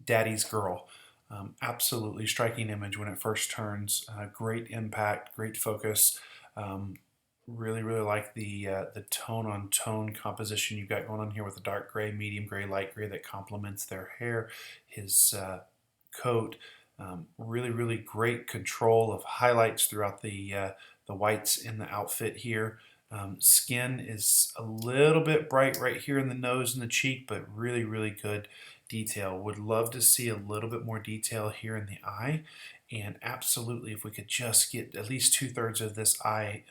Daddy's Girl. Absolutely striking image when it first turns. Great impact, great focus. Um, really like the tone on tone composition you've got going on here with the dark gray, medium gray, light gray that complements their hair, his coat. Really great control of highlights throughout the whites in the outfit here. Skin is a little bit bright right here in the nose and the cheek, but really good detail. Would love to see a little bit more detail here in the eye. And absolutely, if we could just get at least 2/3 of this eye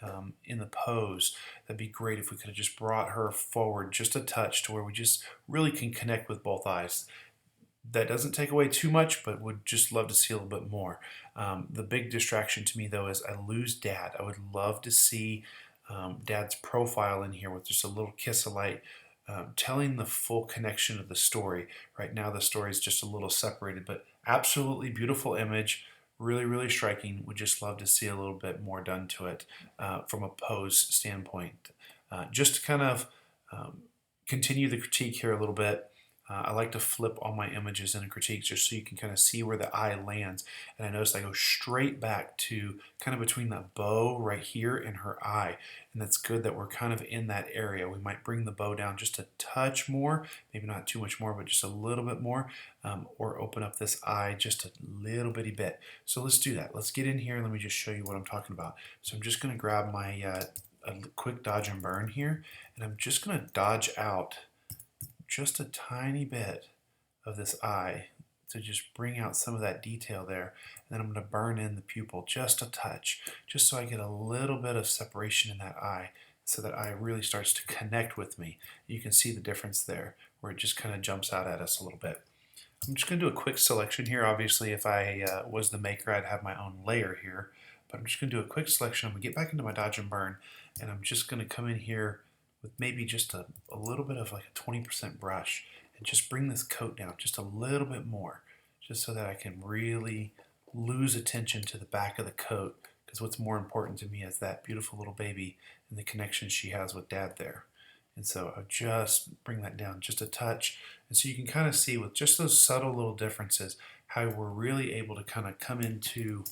in the pose, that'd be great if we could have just brought her forward just a touch to where we just really can connect with both eyes. That doesn't take away too much, but would just love to see a little bit more. The big distraction to me, though, is I lose Dad. I would love to see Dad's profile in here with just a little kiss of light, telling the full connection of the story. Right now, the story is just a little separated, but absolutely beautiful image. Really striking. Would just love to see a little bit more done to it from a pose standpoint. Just to kind of continue the critique here a little bit. I like to flip all my images in a critique just so you can kind of see where the eye lands. And I notice I go straight back to kind of between that bow right here and her eye. And that's good that we're kind of in that area. We might bring the bow down just a touch more, maybe not too much more, but just a little bit more, or open up this eye just a little bitty bit. So let's do that. Let's get in here and let me just show you what I'm talking about. So I'm just going to grab my a quick dodge and burn here, and I'm just going to dodge out just a tiny bit of this eye to just bring out some of that detail there. And then I'm going to burn in the pupil just a touch, just so I get a little bit of separation in that eye, so that eye really starts to connect with me. You can see the difference there, where it just kind of jumps out at us a little bit. I'm just going to do a quick selection here. Obviously, if I was the maker, I'd have my own layer here. But I'm just going to do a quick selection. I'm going to get back into my dodge and burn, and I'm just going to come in here with maybe just a little bit of like a 20% brush and just bring this coat down just a little bit more, just so that I can really lose attention to the back of the coat, because what's more important to me is that beautiful little baby and the connection she has with Dad there. And so I'll just bring that down just a touch. And so you can kind of see with just those subtle little differences how we're really able to kind of come into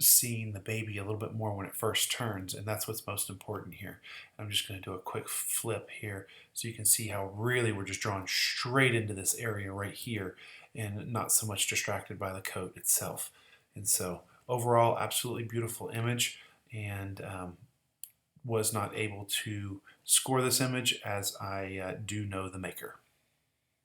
seeing the baby a little bit more when it first turns, and that's what's most important here. I'm just going to do a quick flip here so you can see how really we're just drawn straight into this area right here and not so much distracted by the coat itself. And so overall, absolutely beautiful image, and was not able to score this image as I do know the maker.